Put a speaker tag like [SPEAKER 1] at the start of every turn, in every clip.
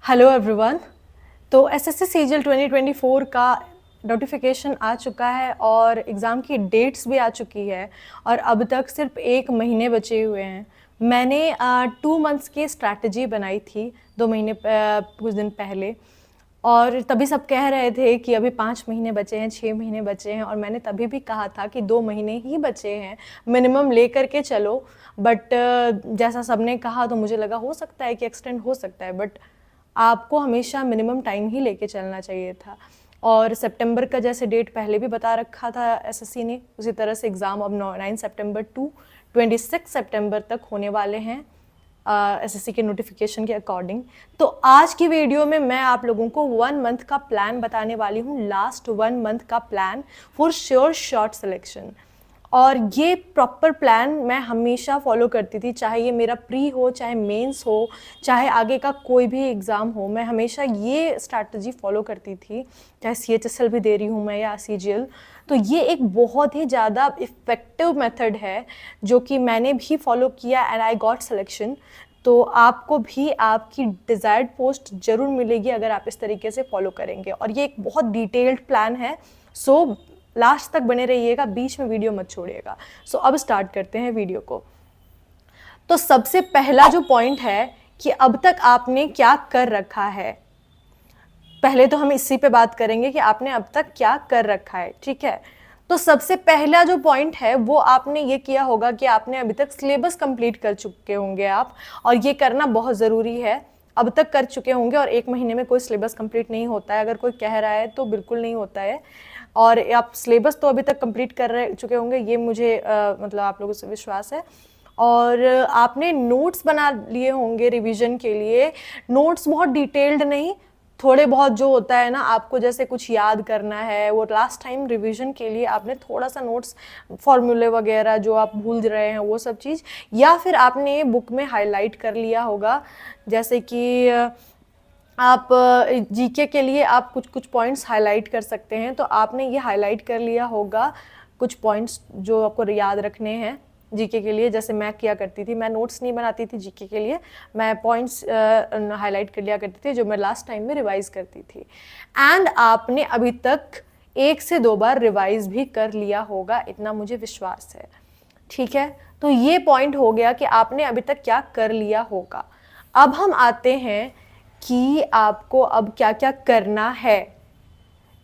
[SPEAKER 1] Hello everyone. तो SSC CGL 2024 का notification आ चुका है और एग्ज़ाम की डेट्स भी आ चुकी है और अब तक सिर्फ 1 महीने बचे हुए हैं। मैंने 2 मंथ्स की स्ट्रैटेजी बनाई थी 2 महीने कुछ दिन पहले, और तभी सब कह रहे थे कि अभी 5 महीने बचे हैं, 6 महीने बचे हैं, और मैंने तभी भी कहा था कि 2 महीने ही बचे हैं, मिनिमम ले करके चलो। बट जैसा सबने कहा तो मुझे लगा हो सकता है कि एक्सटेंड हो सकता है, बट आपको हमेशा मिनिमम टाइम ही लेके चलना चाहिए था। और सितंबर का जैसे डेट पहले भी बता रखा था एसएससी ने, उसी तरह से एग्ज़ाम अब 9 सितंबर टू 26 सितंबर तक होने वाले हैं एसएससी के नोटिफिकेशन के अकॉर्डिंग। तो आज की वीडियो में मैं आप लोगों को 1 मंथ का प्लान बताने वाली हूँ, लास्ट 1 मंथ का plan for sure short selection. और ये प्रॉपर प्लान मैं हमेशा फॉलो करती थी, चाहे ये मेरा प्री हो, चाहे मेंस हो, चाहे आगे का कोई भी एग्ज़ाम हो, मैं हमेशा ये स्ट्रैटेजी फॉलो करती थी, चाहे सीएचएसएल भी दे रही हूँ मैं या सीजीएल। तो ये एक बहुत ही ज़्यादा इफ़ेक्टिव मेथड है जो कि मैंने भी फॉलो किया एंड आई गॉट सिलेक्शन। तो आपको भी आपकी डिज़ायर्ड पोस्ट ज़रूर मिलेगी अगर आप इस तरीके से फॉलो करेंगे। और ये एक बहुत डिटेल्ड प्लान है, सो लास्ट तक बने रहिएगा, बीच में वीडियो मत छोड़िएगा। सो अब स्टार्ट करते हैं वीडियो को। तो सबसे पहला जो पॉइंट है कि अब तक आपने क्या कर रखा है, पहले तो हम इसी पे बात करेंगे कि आपने अब तक क्या कर रखा है, ठीक है। तो सबसे पहला जो पॉइंट है वो आपने ये किया होगा कि आपने अभी तक सिलेबस कंप्लीट कर चुके होंगे आप, और ये करना बहुत ज़रूरी है। अब तक कर चुके होंगे, और 1 महीने में कोई सिलेबस कंप्लीट नहीं होता है, अगर कोई कह रहा है तो बिल्कुल नहीं होता है। और आप सिलेबस तो अभी तक कंप्लीट कर चुके होंगे, ये मुझे मतलब आप लोगों से विश्वास है। और आपने नोट्स बना लिए होंगे रिवीजन के लिए। नोट्स बहुत डिटेल्ड नहीं, थोड़े बहुत जो होता है ना, आपको जैसे कुछ याद करना है, वो लास्ट टाइम रिवीजन के लिए आपने थोड़ा सा नोट्स, फॉर्मूले वगैरह जो आप भूल रहे हैं वो सब चीज़, या फिर आपने बुक में हाईलाइट कर लिया होगा। जैसे कि आप जीके के लिए आप कुछ कुछ पॉइंट्स हाईलाइट कर सकते हैं, तो आपने ये हाईलाइट कर लिया होगा कुछ पॉइंट्स जो आपको याद रखने हैं जीके के लिए। जैसे मैं किया करती थी, मैं नोट्स नहीं बनाती थी जीके के लिए, मैं पॉइंट्स हाईलाइट कर लिया करती थी जो मैं लास्ट टाइम में रिवाइज करती थी। एंड आपने अभी तक 1 से 2 बार रिवाइज भी कर लिया होगा, इतना मुझे विश्वास है, ठीक है। तो ये पॉइंट हो गया कि आपने अभी तक क्या कर लिया होगा। अब हम आते हैं कि आपको अब क्या क्या करना है,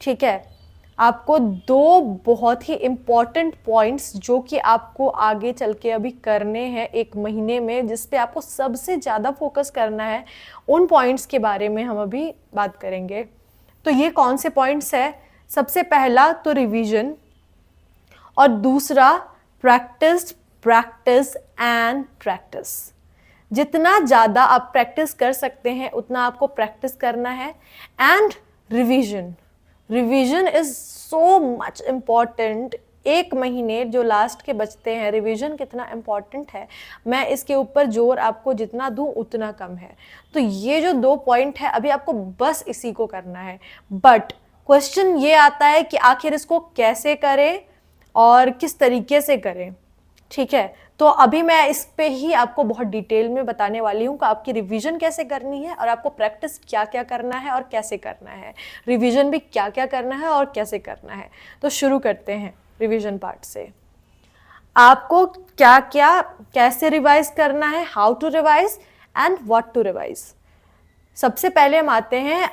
[SPEAKER 1] ठीक है। आपको 2 बहुत ही इम्पॉर्टेंट पॉइंट्स जो कि आपको आगे चल के अभी करने हैं 1 महीने में, जिस पे आपको सबसे ज़्यादा फोकस करना है, उन पॉइंट्स के बारे में हम अभी बात करेंगे। तो ये कौन से पॉइंट्स है? सबसे पहला तो रिवीजन, और दूसरा प्रैक्टिस, प्रैक्टिस एंड प्रैक्टिस। जितना ज़्यादा आप प्रैक्टिस कर सकते हैं उतना आपको प्रैक्टिस करना है। And revision, revision is so much important. 1 महीने जो लास्ट के बचते हैं, रिवीजन कितना इम्पॉर्टेंट है, मैं इसके ऊपर जोर आपको जितना दूं उतना कम है। तो ये जो 2 पॉइंट है, अभी आपको बस इसी को करना है। बट क्वेश्चन ये आता है कि आखिर इसको कैसे करें और किस तरीके से करें, ठीक है। तो अभी मैं इस पे ही आपको बहुत डिटेल में बताने वाली हूँ कि आपकी रिवीजन कैसे करनी है और आपको प्रैक्टिस क्या क्या करना है और कैसे करना है, रिवीजन भी क्या क्या करना है और कैसे करना है। तो शुरू करते हैं रिवीजन पार्ट से। आपको क्या क्या कैसे रिवाइज करना है, how to revise and what to revise. सबसे पहले हम आते हैं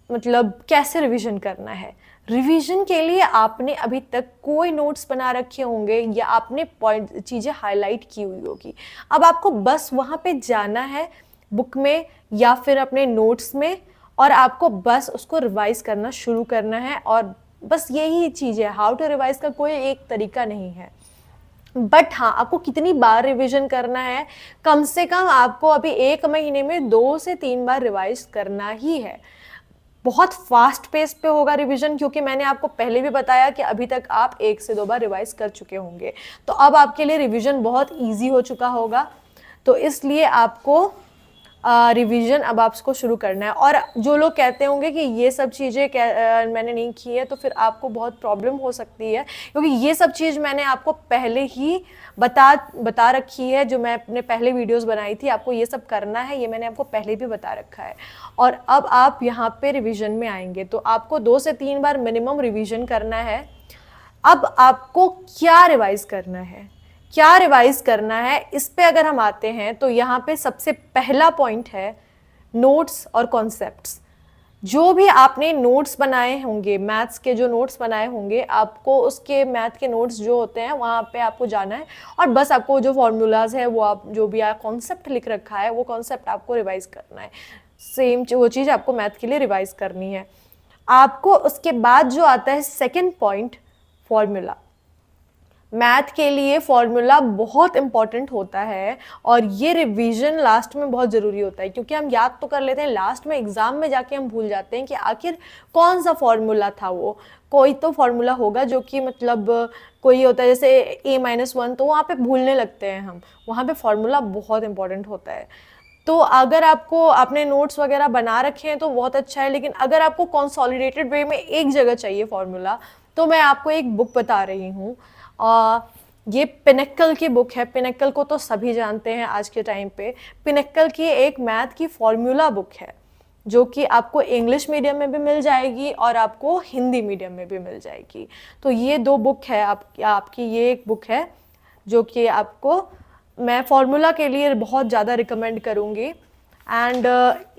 [SPEAKER 1] मतलब कैसे रिवीजन करना है। रिवीजन के लिए आपने अभी तक कोई नोट्स बना रखे होंगे या आपने पॉइंट चीज़ें हाईलाइट की हुई होगी। अब आपको बस वहाँ पे जाना है बुक में या फिर अपने नोट्स में, और आपको बस उसको रिवाइज करना शुरू करना है। और बस यही चीज़ है, हाउ टू रिवाइज का कोई एक तरीका नहीं है। बट हाँ, आपको कितनी बार रिवीजन करना है, कम से कम आपको अभी 1 महीने में 2 से 3 बार रिवाइज करना ही है। बहुत फास्ट पेस पे होगा रिवीजन, क्योंकि मैंने आपको पहले भी बताया कि अभी तक आप 1 से 2 बार रिवाइज कर चुके होंगे, तो अब आपके लिए रिवीजन बहुत इजी हो चुका होगा। तो इसलिए आपको रिवीजन अब आपको शुरू करना है। और जो लोग कहते होंगे कि ये सब चीज़ें मैंने नहीं की है, तो फिर आपको बहुत प्रॉब्लम हो सकती है, क्योंकि ये सब चीज़ मैंने आपको पहले ही बता रखी है। जो मैं अपने पहले वीडियोस बनाई थी, आपको ये सब करना है, ये मैंने आपको पहले भी बता रखा है। और अब आप यहाँ पे रिवीजन में आएंगे तो आपको 2 से 3 बार मिनिमम रिवीजन करना है। अब आपको क्या रिवाइज करना है, क्या रिवाइज करना है, इस पे अगर हम आते हैं तो यहाँ पे सबसे पहला पॉइंट है नोट्स और कॉन्सेप्ट्स। जो भी आपने नोट्स बनाए होंगे, मैथ्स के जो नोट्स बनाए होंगे, आपको उसके मैथ के नोट्स जो होते हैं वहाँ पे आपको जाना है और बस आपको जो फॉर्मूलाज है वो आप जो भी कॉन्सेप्ट लिख रखा है वो कॉन्सेप्ट आपको रिवाइज करना है। सेम वो चीज़ आपको मैथ के लिए रिवाइज करनी है। आपको उसके बाद जो आता है सेकेंड पॉइंट, फॉर्मूला। मैथ के लिए फॉर्मूला बहुत इंपॉर्टेंट होता है और ये रिवीजन लास्ट में बहुत ज़रूरी होता है, क्योंकि हम याद तो कर लेते हैं, लास्ट में एग्ज़ाम में जाके हम भूल जाते हैं कि आखिर कौन सा फॉर्मूला था। वो कोई तो फॉर्मूला होगा जो कि मतलब कोई होता है जैसे a-1, तो वहाँ पे भूलने लगते हैं हम, वहाँ पे फॉर्मूला बहुत इंपॉर्टेंट होता है। तो अगर आपने नोट्स वगैरह बना रखे हैं तो बहुत अच्छा है, लेकिन अगर आपको कंसोलिडेटेड वे में एक जगह चाहिए फॉर्मूला, तो मैं आपको एक बुक बता रही हूँ। ये पिनेक्कल की बुक है। पिनेक्कल को तो सभी जानते हैं आज के टाइम पे। पिनेक्कल की एक मैथ की फॉर्मूला बुक है जो कि आपको इंग्लिश मीडियम में भी मिल जाएगी और आपको हिंदी मीडियम में भी मिल जाएगी। तो ये 2 बुक है आपकी ये एक बुक है जो कि आपको मैं फॉर्मूला के लिए बहुत ज़्यादा रिकमेंड करूँगी। एंड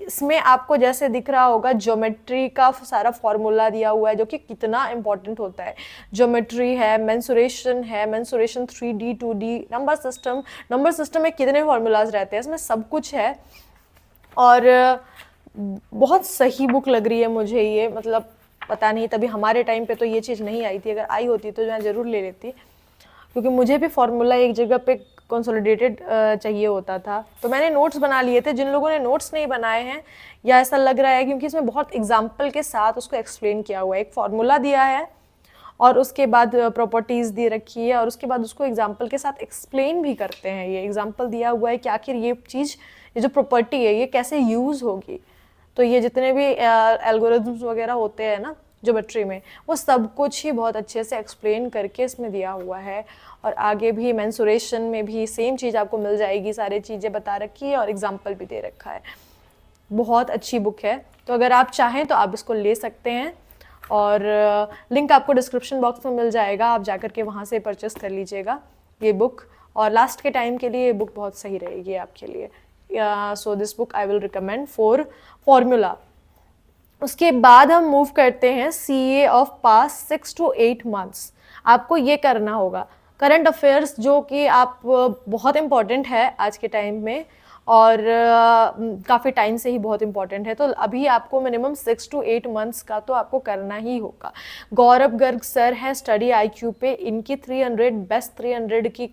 [SPEAKER 1] इसमें आपको जैसे दिख रहा होगा ज्योमेट्री का सारा फॉर्मूला दिया हुआ है जो कि कितना इंपॉर्टेंट होता है। ज्योमेट्री है, mensuration 3D 2D, number system में कितने फॉर्मूलाज रहते हैं, इसमें सब कुछ है। और बहुत सही बुक लग रही है मुझे ये, मतलब पता नहीं तभी हमारे टाइम पे तो ये चीज़ नहीं आई थी, अगर आई होती तो मैं ज़रूर ले लेती, क्योंकि मुझे भी फॉर्मूला एक जगह पे कंसोलिडेटेड चाहिए होता था। तो मैंने नोट्स बना लिए थे। जिन लोगों ने नोट्स नहीं बनाए हैं, या ऐसा लग रहा है क्योंकि इसमें बहुत एग्जाम्पल के साथ उसको एक्सप्लेन किया हुआ है, एक फार्मूला दिया है और उसके बाद प्रॉपर्टीज़ दी रखी है और उसके बाद उसको एग्जाम्पल के साथ एक्सप्लेन भी करते हैं। ये एग्जाम्पल दिया हुआ है कि आखिर ये चीज़, ये जो प्रॉपर्टी है ये कैसे यूज़ होगी। तो ये जितने भी एल्गोरिथम्स वगैरह होते हैं ना ज्योमेट्री में, वो सब कुछ ही बहुत अच्छे से एक्सप्लेन करके इसमें दिया हुआ है। और आगे भी मेंसुरेशन में भी सेम चीज़ आपको मिल जाएगी, सारी चीज़ें बता रखी है और एग्जाम्पल भी दे रखा है। बहुत अच्छी बुक है, तो अगर आप चाहें तो आप इसको ले सकते हैं और लिंक आपको डिस्क्रिप्शन बॉक्स में मिल जाएगा, आप जाकर के वहाँ से परचेस कर लीजिएगा ये बुक। और लास्ट के टाइम के लिए ये बुक बहुत सही रहेगी आपके लिए। So this book I will recommend for formula. उसके बाद हम मूव करते हैं CA of pass 6 to 8 months। आपको ये करना होगा करंट अफेयर्स, जो कि आप बहुत इम्पॉर्टेंट है आज के टाइम में और काफ़ी टाइम से ही बहुत इम्पॉर्टेंट है। तो अभी आपको मिनिमम 6 to 8 months का तो आपको करना ही होगा। गौरव गर्ग सर हैं स्टडी IQ पे, इनकी 300 बेस्ट 300 की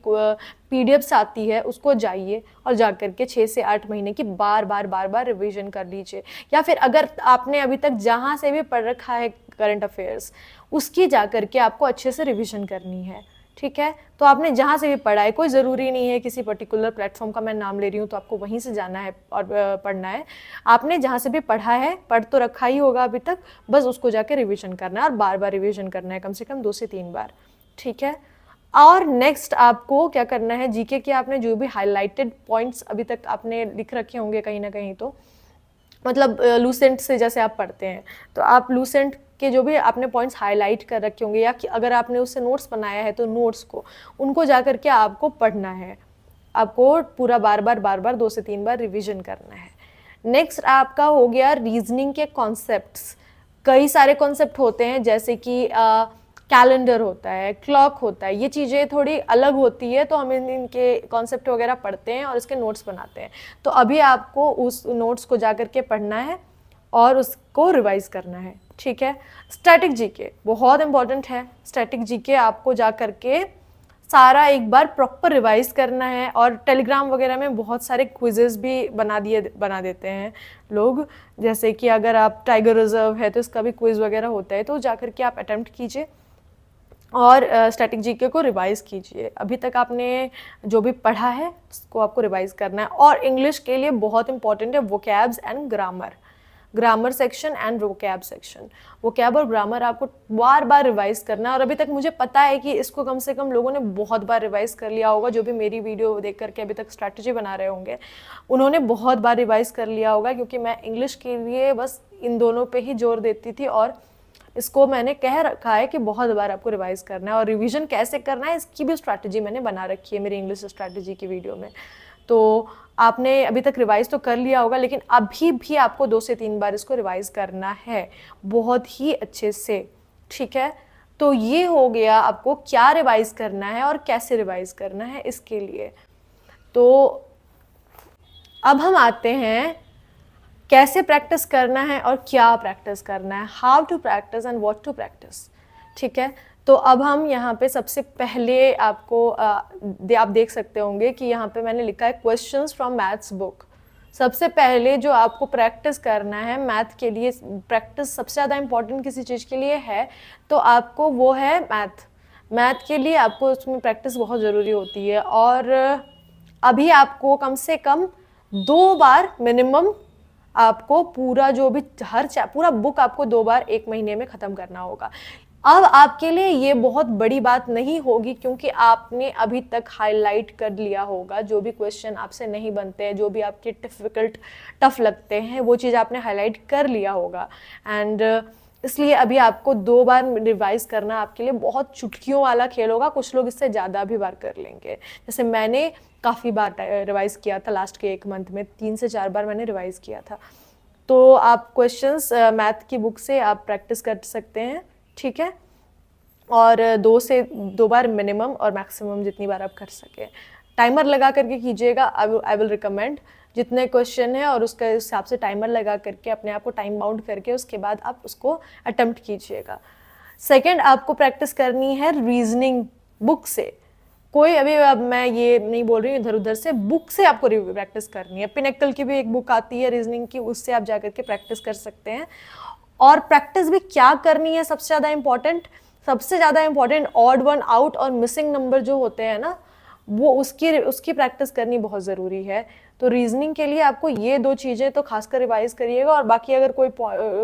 [SPEAKER 1] PDFs आती है, उसको जाइए और जा कर के 6 से 8 महीने की बार बार रिवीजन कर लीजिए। या फिर अगर आपने अभी तक जहाँ से भी पढ़ रखा है करंट अफेयर्स, उसकी जा कर के आपको अच्छे से रिवीजन करनी है, ठीक है। तो आपने जहाँ से भी पढ़ा है, कोई ज़रूरी नहीं है किसी पर्टिकुलर प्लेटफॉर्म का मैं नाम ले रही हूँ तो आपको वहीं से जाना है और पढ़ना है। आपने जहाँ से भी पढ़ा है, पढ़ तो रखा ही होगा अभी तक, बस उसको जाके रिवीजन करना है और बार बार रिवीजन करना है, कम से कम 2 से 3 बार, ठीक है। और नेक्स्ट आपको क्या करना है, जीके के आपने जो भी हाईलाइटेड पॉइंट्स अभी तक आपने लिख रखे होंगे कहीं ना कहीं, तो मतलब लूसेंट से जैसे आप पढ़ते हैं तो आप लूसेंट के जो भी आपने पॉइंट्स हाईलाइट कर रखे होंगे, या कि अगर आपने उससे नोट्स बनाया है तो नोट्स को उनको जा कर के आपको पढ़ना है, आपको पूरा बार बार 2 से 3 बार रिवीजन करना है। नेक्स्ट आपका हो गया रीजनिंग के कॉन्सेप्ट्स। कई सारे कॉन्सेप्ट होते हैं, जैसे कि कैलेंडर होता है, क्लॉक होता है, ये चीज़ें थोड़ी अलग होती है, तो हम इनके कॉन्सेप्ट वगैरह पढ़ते हैं और इसके नोट्स बनाते हैं। तो अभी आपको उस नोट्स को जा कर के पढ़ना है और उसको रिवाइज करना है, ठीक है। स्टैटिक जीके बहुत इंपॉर्टेंट है। स्टैटिक जीके आपको जा कर के सारा एक बार प्रॉपर रिवाइज करना है। और टेलीग्राम वगैरह में बहुत सारे क्विजेस भी बना देते हैं लोग, जैसे कि अगर आप टाइगर रिजर्व है तो इसका भी क्विज वगैरह होता है, तो जा कर के आप अटेम्प्ट कीजिए। और स्टैटिक जीके को रिवाइज़ कीजिए। अभी तक आपने जो भी पढ़ा है उसको आपको रिवाइज़ करना है। और इंग्लिश के लिए बहुत इंपॉर्टेंट है vocabs and grammar, grammar section and vocab section. Vocab और ग्रामर आपको बार बार रिवाइज़ करना है। और अभी तक मुझे पता है कि इसको कम से कम लोगों ने बहुत बार रिवाइज़ कर लिया होगा, जो भी मेरी वीडियो देख करके अभी तक स्ट्रैटेजी बना रहे होंगे उन्होंने बहुत बार रिवाइज़ कर लिया होगा, क्योंकि मैं इंग्लिश के लिए बस इन दोनों पे ही जोर देती थी और इसको मैंने कह रखा है कि बहुत बार आपको रिवाइज करना है। और रिवीजन कैसे करना है इसकी भी स्ट्रैटेजी मैंने बना रखी है मेरी इंग्लिश स्ट्रैटेजी की वीडियो में। तो आपने अभी तक रिवाइज तो कर लिया होगा, लेकिन अभी भी आपको 2 से 3 बार इसको रिवाइज करना है बहुत ही अच्छे से, ठीक है। तो ये हो गया आपको क्या रिवाइज करना है और कैसे रिवाइज करना है इसके लिए। तो अब हम आते हैं कैसे प्रैक्टिस करना है और क्या प्रैक्टिस करना है, how to practise and what to practise, ठीक है। तो अब हम यहाँ पे सबसे पहले आपको आप देख सकते होंगे कि यहाँ पे मैंने लिखा है क्वेश्चंस फ्रॉम मैथ्स बुक। सबसे पहले जो आपको प्रैक्टिस करना है मैथ के लिए, प्रैक्टिस सबसे ज़्यादा इंपॉर्टेंट किसी चीज़ के लिए है तो आपको वो है मैथ के लिए आपको उसमें प्रैक्टिस बहुत ज़रूरी होती है। और अभी आपको कम से कम 2 बार मिनिमम आपको पूरा जो भी पूरा बुक आपको 2 बार 1 महीने में ख़त्म करना होगा। अब आपके लिए ये बहुत बड़ी बात नहीं होगी, क्योंकि आपने अभी तक हाईलाइट कर लिया होगा जो भी क्वेश्चन आपसे नहीं बनते हैं, जो भी आपके टफ लगते हैं, वो चीज़ आपने हाईलाइट कर लिया होगा। एंड इसलिए अभी आपको 2 बार रिवाइज करना आपके लिए बहुत चुटकियों वाला खेल होगा। कुछ लोग इससे ज़्यादा भी बार कर लेंगे, जैसे मैंने काफ़ी बार रिवाइज किया था लास्ट के 1 मंथ में, 3 से 4 बार मैंने रिवाइज किया था। तो आप क्वेश्चंस मैथ की बुक से आप प्रैक्टिस कर सकते हैं, ठीक है। और 2 बार मिनिमम और मैक्सिमम जितनी बार आप कर सके। टाइमर लगा करके कीजिएगा। आई विल रिकमेंड जितने क्वेश्चन है और उसके हिसाब से टाइमर लगा करके अपने आप को टाइम बाउंड करके उसके बाद आप उसको अटेम्प्ट कीजिएगा। सेकेंड, आपको प्रैक्टिस करनी है रीजनिंग बुक से। कोई अभी अब मैं ये नहीं बोल रही हूँ इधर उधर से, बुक से आपको प्रैक्टिस करनी है। पिनेक्कल की भी एक बुक आती है रीजनिंग की, उससे आप जाकर के प्रैक्टिस कर सकते हैं। और प्रैक्टिस भी क्या करनी है सबसे ज़्यादा इंपॉर्टेंट ऑड वन आउट और मिसिंग नंबर जो होते हैं ना, वो उसकी प्रैक्टिस करनी बहुत ज़रूरी है। तो रीजनिंग के लिए आपको ये 2 चीज़ें तो खासकर रिवाइज करिएगा। और बाकी अगर कोई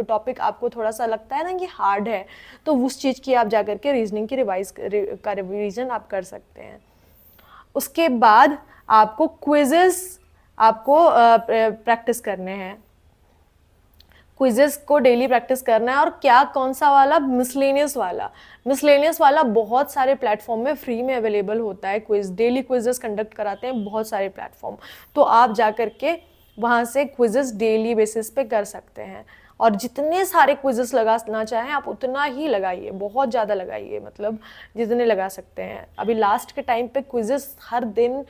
[SPEAKER 1] टॉपिक आपको थोड़ा सा लगता है ना कि हार्ड है, तो उस चीज़ की आप जाकर के रीजनिंग की रिवीजन आप कर सकते हैं। उसके बाद आपको क्विजेस आपको प्रैक्टिस करने हैं। क्विजेस को डेली प्रैक्टिस करना है। और क्या, कौन सा वाला? मिसलेनियस वाला बहुत सारे प्लेटफॉर्म में फ्री में अवेलेबल होता है। डेली क्विजेस कंडक्ट कराते हैं बहुत सारे प्लेटफॉर्म, तो आप जा कर के वहाँ से क्विजेस डेली बेसिस पे कर सकते हैं। और जितने सारे क्विजेस लगाना चाहें आप उतना ही लगाइए, बहुत ज़्यादा लगाइए, मतलब जितने लगा सकते हैं। अभी लास्ट के टाइम पे क्विजेस हर दिन,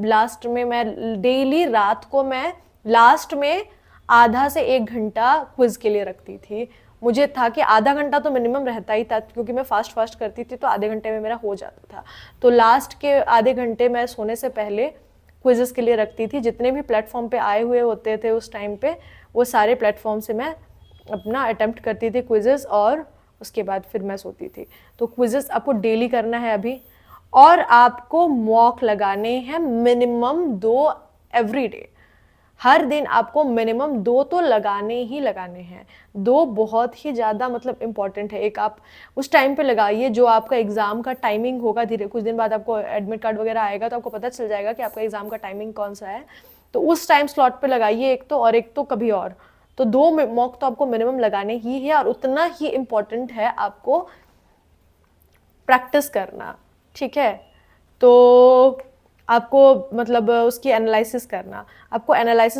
[SPEAKER 1] लास्ट में मैं डेली रात को मैं लास्ट में आधा से 1 घंटा क्विज के लिए रखती थी। मुझे था कि आधा घंटा तो मिनिमम रहता ही था, क्योंकि मैं फास्ट करती थी तो आधे घंटे में मेरा हो जाता था। तो लास्ट के आधे घंटे मैं सोने से पहले क्विजेस के लिए रखती थी। जितने भी प्लेटफॉर्म पे आए हुए होते थे उस टाइम पे, वो सारे प्लेटफॉर्म से मैं अपना अटेम्प्ट करती थी क्विजेस, और उसके बाद फिर मैं सोती थी। तो क्विजेस आपको डेली करना है अभी। और आपको मॉक लगाने हैं मिनिमम 2 एवरीडे। हर दिन आपको मिनिमम 2 तो लगाने ही लगाने हैं। 2 बहुत ही ज़्यादा मतलब इम्पॉर्टेंट है। एक आप उस टाइम पे लगाइए जो आपका एग्ज़ाम का टाइमिंग होगा। धीरे कुछ दिन बाद आपको एडमिट कार्ड वगैरह आएगा तो आपको पता चल जाएगा कि आपका एग्ज़ाम का टाइमिंग कौन सा है। तो उस टाइम स्लॉट पे लगाइए एक तो, और एक तो कभी और। तो 2 मॉक तो आपको मिनिमम लगाने ही है। और उतना ही इम्पॉर्टेंट है आपको प्रैक्टिस करना, ठीक है। तो आपको मतलब उसकी एनालिसिस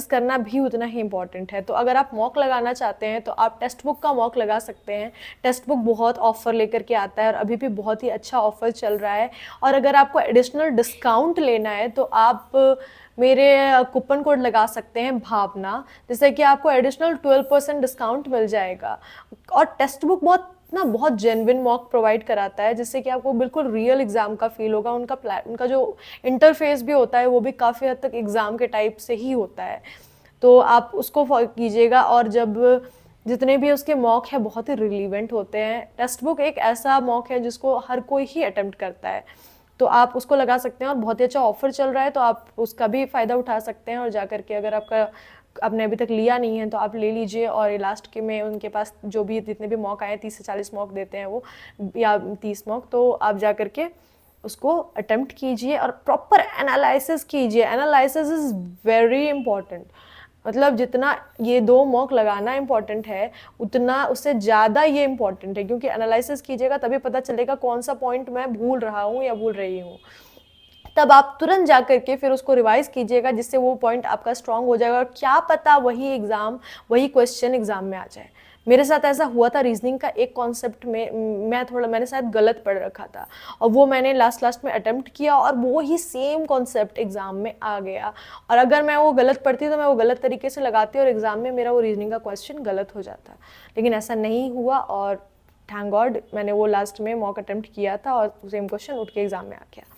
[SPEAKER 1] करना भी उतना ही इम्पॉर्टेंट है। तो अगर आप मॉक लगाना चाहते हैं तो आप टेक्स्ट बुक का मॉक लगा सकते हैं। टेक्स्ट बुक बहुत ऑफ़र लेकर के आता है और अभी भी बहुत ही अच्छा ऑफ़र चल रहा है। और अगर आपको एडिशनल डिस्काउंट लेना है तो आप मेरे कूपन कोड लगा सकते हैं भावना, जिससे कि आपको एडिशनल 12% डिस्काउंट मिल जाएगा। और टेक्स्ट बुक बहुत जेन्युइन मॉक प्रोवाइड कराता है, जिससे कि आपको बिल्कुल रियल एग्ज़ाम का फील होगा। उनका जो इंटरफेस भी होता है वो भी काफ़ी हद तक एग्ज़ाम के टाइप से ही होता है। तो आप उसको कीजिएगा। और जब जितने भी उसके मॉक है बहुत ही रिलीवेंट होते हैं। टेक्स्ट बुक एक ऐसा मॉक है जिसको हर कोई ही अटेम्प्ट करता है, तो आप उसको लगा सकते हैं और बहुत ही अच्छा ऑफर चल रहा है, तो आप उसका भी फ़ायदा उठा सकते हैं और जा करके अगर आपने अभी तक लिया नहीं है तो आप ले लीजिए। और लास्ट के में उनके पास जो भी जितने भी मॉक आए 30 से 40 मॉक देते हैं वो, या 30 मॉक, तो आप जा करके उसको अटेम्प्ट कीजिए और प्रॉपर एनालिसिस कीजिए। Analysis is very important. मतलब जितना ये 2 मॉक लगाना इम्पॉर्टेंट है उतना उससे ज़्यादा ये इम्पॉर्टेंट है, क्योंकि एनालिसिस कीजिएगा तभी पता चलेगा कौन सा पॉइंट मैं भूल रहा हूँ या भूल रही हूँ। तब आप तुरंत जा करके फिर उसको रिवाइज कीजिएगा, जिससे वो पॉइंट आपका स्ट्रांग हो जाएगा और क्या पता वही क्वेश्चन एग्जाम में आ जाए। मेरे साथ ऐसा हुआ था। रीजनिंग का एक कॉन्सेप्ट में मैंने शायद गलत पढ़ रखा था और वो मैंने लास्ट में अटेम्प्ट किया और वो ही सेम कॉन्सेप्ट एग्जाम में आ गया। और अगर मैं वो गलत पढ़ती तो मैं वो गलत तरीके से लगाती और एग्जाम में मेरा वो रीजनिंग का क्वेश्चन गलत हो जाता। लेकिन ऐसा नहीं हुआ और थैंक गॉड मैंने वो लास्ट में मॉक अटेम्प्ट किया था और सेम क्वेश्चन उठ के एग्जाम में आ गया।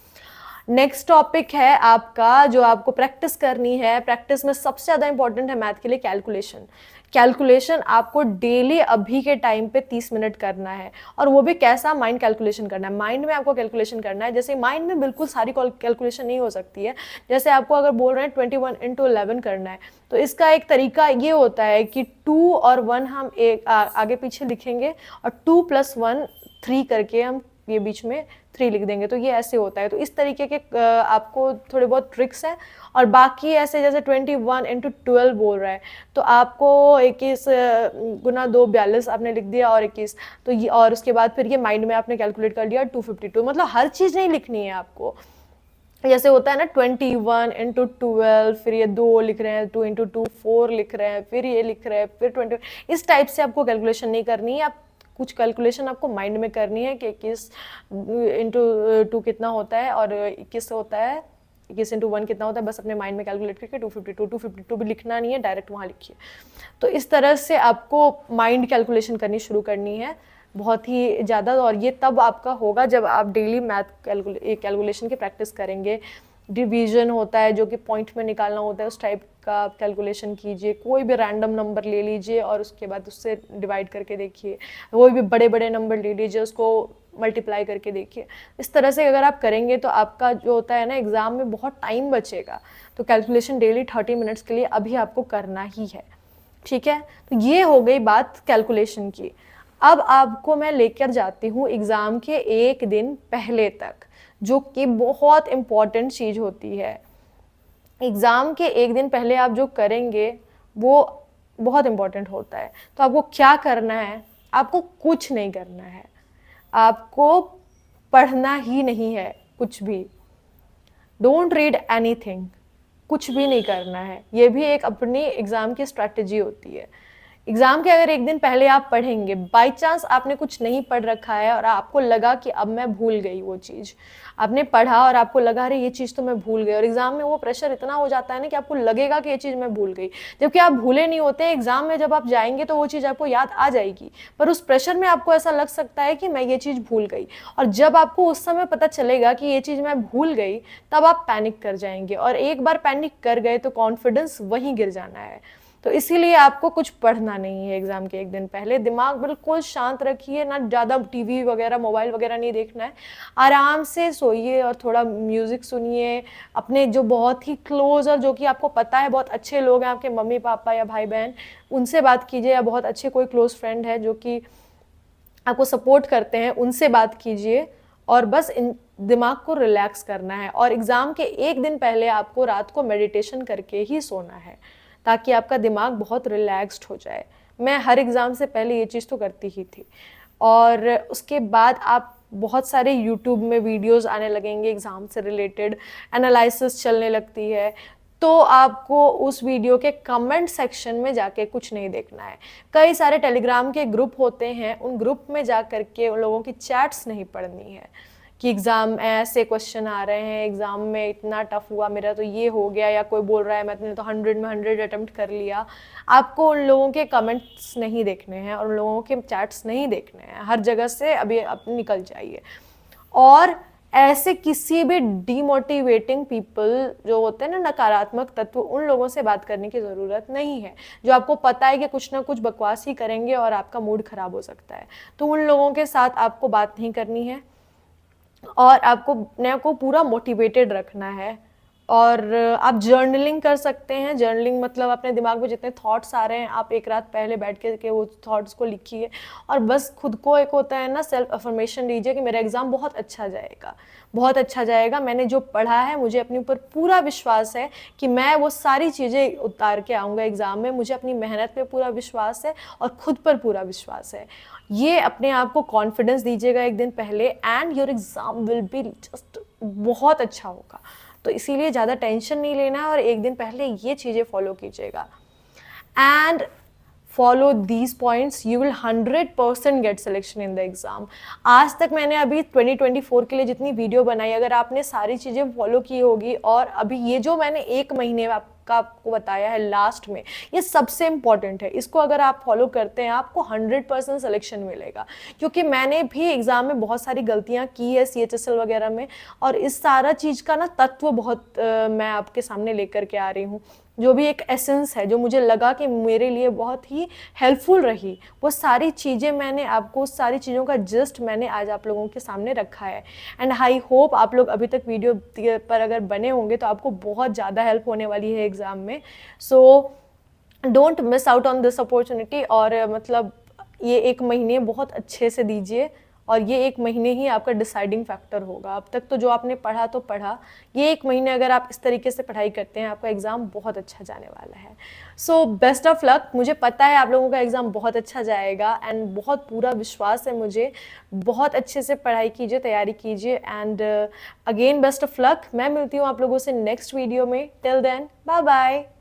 [SPEAKER 1] नेक्स्ट टॉपिक है आपका जो आपको प्रैक्टिस करनी है। प्रैक्टिस में सबसे ज़्यादा इंपॉर्टेंट है मैथ के लिए कैलकुलेशन। कैलकुलेशन आपको डेली अभी के टाइम पे 30 मिनट करना है, और वो भी कैसा, माइंड कैलकुलेशन करना है। माइंड में आपको कैलकुलेशन करना है। जैसे माइंड में बिल्कुल सारी कैलकुलेशन नहीं हो सकती है। जैसे आपको अगर बोल रहे हैं 21 × 11 करना है, तो इसका एक तरीका ये होता है कि 2 और 1 हम एक आगे पीछे लिखेंगे और 2 + 1 3 करके हम ये बीच में 3 लिख देंगे, तो ये ऐसे होता है। तो इस तरीके के आपको थोड़े बहुत ट्रिक्स हैं। और बाकी ऐसे जैसे 21 × 12 बोल रहा है, तो आपको 21 × 2 42 आपने लिख दिया और 21, तो ये, और उसके बाद फिर ये माइंड में आपने कैलकुलेट कर लिया 252। मतलब हर चीज़ नहीं लिखनी है आपको। जैसे होता है ना 21 × 12, फिर ये 2 लिख रहे हैं, 2 × 2 4 लिख रहे हैं, फिर ये लिख रहे हैं, फिर 20। इस टाइप से आपको कैलकुलेशन नहीं करनी है। आप कुछ कैलकुलेशन आपको माइंड में करनी है कि 21 × 2 कितना होता है और 21 होता है, 21 × 1 कितना होता है, बस अपने माइंड में कैलकुलेट करके 252 भी लिखना नहीं है, डायरेक्ट वहाँ लिखिए। तो इस तरह से आपको माइंड कैलकुलेशन करनी शुरू करनी है बहुत ही ज़्यादा, और ये तब आपका होगा जब आप डेली मैथ कैलकुलेशन की प्रैक्टिस करेंगे। डिवीजन होता है जो कि पॉइंट में निकालना होता है, उस टाइप का आप कैलकुलेशन कीजिए। कोई भी रैंडम नंबर ले लीजिए और उसके बाद उससे डिवाइड करके देखिए। कोई भी बड़े बड़े नंबर ले लीजिए, उसको मल्टीप्लाई करके देखिए। इस तरह से अगर आप करेंगे तो आपका जो होता है ना एग्ज़ाम में बहुत टाइम बचेगा। तो कैलकुलेशन डेली 30 मिनट्स के लिए अभी आपको करना ही है, ठीक है। तो ये हो गई बात कैलकुलेशन की। अब आपको मैं लेकर जाती हूँ एग्ज़ाम के एक दिन पहले तक, जो कि बहुत इम्पॉर्टेंट चीज़ होती है। एग्ज़ाम के एक दिन पहले आप जो करेंगे वो बहुत इम्पॉर्टेंट होता है। तो आपको क्या करना है? आपको कुछ नहीं करना है, आपको पढ़ना ही नहीं है कुछ भी। डोंट रीड एनीथिंग, कुछ भी नहीं करना है। ये भी एक अपनी एग्ज़ाम की स्ट्रैटेजी होती है। एग्ज़ाम के अगर एक दिन पहले आप पढ़ेंगे, बाय चांस आपने कुछ नहीं पढ़ रखा है और आपको लगा कि अब मैं भूल गई वो चीज़, आपने पढ़ा और आपको लगा अरे ये चीज़ तो मैं भूल गई, और एग्ज़ाम में वो प्रेशर इतना हो जाता है ना कि आपको लगेगा कि ये चीज़ मैं भूल गई, जबकि आप भूले नहीं होते। एग्ज़ाम में जब आप जाएंगे तो वो चीज़ आपको याद आ जाएगी, पर उस प्रेशर में आपको ऐसा लग सकता है कि मैं ये चीज़ भूल गई। और जब आपको उस समय पता चलेगा कि ये चीज़ मैं भूल गई, तब आप पैनिक कर जाएंगे, और एक बार पैनिक कर गए तो कॉन्फिडेंस वहीं गिर जाना है। तो इसीलिए आपको कुछ पढ़ना नहीं है एग्ज़ाम के एक दिन पहले। दिमाग बिल्कुल शांत रखिए, ना ज़्यादा टीवी वगैरह मोबाइल वगैरह नहीं देखना है। आराम से सोइए और थोड़ा म्यूज़िक सुनिए। अपने जो बहुत ही क्लोज और जो कि आपको पता है बहुत अच्छे लोग हैं, आपके मम्मी पापा या भाई बहन, उनसे बात कीजिए, या बहुत अच्छे कोई क्लोज फ्रेंड है जो कि आपको सपोर्ट करते हैं, उनसे बात कीजिए। और बस इन दिमाग को रिलैक्स करना है। और एग्ज़ाम के एक दिन पहले आपको रात को मेडिटेशन करके ही सोना है, ताकि आपका दिमाग बहुत रिलैक्स्ड हो जाए। मैं हर एग्ज़ाम से पहले ये चीज़ तो करती ही थी। और उसके बाद आप बहुत सारे यूट्यूब में वीडियोस आने लगेंगे एग्ज़ाम से रिलेटेड, एनालिसिस चलने लगती है, तो आपको उस वीडियो के कमेंट सेक्शन में जाके कुछ नहीं देखना है। कई सारे टेलीग्राम के ग्रुप होते हैं, उन ग्रुप में जा कर के उन लोगों की चैट्स नहीं पढ़नी है कि एग्ज़ाम ऐसे क्वेश्चन आ रहे हैं, एग्ज़ाम में इतना टफ हुआ, मेरा तो ये हो गया, या कोई बोल रहा है मैंने तो 100 में 100 अटेम्प्ट कर लिया। आपको उन लोगों के कमेंट्स नहीं देखने हैं और उन लोगों के चैट्स नहीं देखने हैं। हर जगह से अभी आप निकल जाइए। और ऐसे किसी भी डीमोटिवेटिंग पीपल जो होते हैं ना, नकारात्मक तत्व, उन लोगों से बात करने की ज़रूरत नहीं है, जो आपको पता है कि कुछ ना कुछ बकवास ही करेंगे और आपका मूड ख़राब हो सकता है। तो उन लोगों के साथ आपको बात नहीं करनी है और आपको अपने को पूरा मोटिवेटेड रखना है। और आप जर्नलिंग कर सकते हैं। जर्नलिंग मतलब अपने दिमाग में जितने थॉट्स आ रहे हैं, आप एक रात पहले बैठ के वो थॉट्स को लिखिए और बस खुद को, एक होता है ना, सेल्फ अफर्मेशन दीजिए कि मेरा एग्ज़ाम बहुत अच्छा जाएगा, बहुत अच्छा जाएगा। मैंने जो पढ़ा है, मुझे अपने ऊपर पूरा विश्वास है कि मैं वो सारी चीज़ें उतार के आऊँगा एग्ज़ाम में। मुझे अपनी मेहनत पे पूरा विश्वास है और खुद पर पूरा विश्वास है। ये अपने आप को कॉन्फिडेंस दीजिएगा एक दिन पहले, and your exam will be just बहुत अच्छा होगा। तो इसीलिए ज़्यादा टेंशन नहीं लेना और एक दिन पहले ये चीज़ें फॉलो कीजिएगा and follow these points, you will 100% get selection in the exam. आज तक मैंने अभी 2024 के लिए जितनी वीडियो बनाई, अगर आपने सारी चीज़ें फॉलो की होगी, और अभी ये जो मैंने एक महीने आपको बताया है लास्ट में, ये सबसे इम्पॉर्टेंट है। इसको अगर आप फॉलो करते हैं, आपको 100% सिलेक्शन मिलेगा। क्योंकि मैंने भी एग्ज़ाम में बहुत सारी गलतियां की है CHSL वगैरह में, और इस सारा चीज़ का ना तत्व बहुत मैं आपके सामने लेकर के आ रही हूँ। जो भी एक एसेंस है, जो मुझे लगा कि मेरे लिए बहुत ही हेल्पफुल रही, वो सारी चीज़ें मैंने आपको, उस सारी चीज़ों का जस्ट मैंने आज आप लोगों के सामने रखा है। एंड आई होप आप लोग अभी तक वीडियो पर अगर बने होंगे तो आपको बहुत ज़्यादा हेल्प होने वाली है एग्ज़ाम में। So don't miss out on this opportunity. और मतलब ये एक महीने बहुत अच्छे से दीजिए, और ये एक महीने ही आपका डिसाइडिंग फैक्टर होगा। अब तक तो जो आपने पढ़ा तो पढ़ा, ये एक महीने अगर आप इस तरीके से पढ़ाई करते हैं, आपका एग्ज़ाम बहुत अच्छा जाने वाला है। So best of luck. मुझे पता है आप लोगों का एग्ज़ाम बहुत अच्छा जाएगा एंड बहुत पूरा विश्वास है मुझे। बहुत अच्छे से पढ़ाई कीजिए, तैयारी कीजिए, and again best of luck. मैं मिलती हूँ आप लोगों से नेक्स्ट वीडियो में। Till then, bye bye.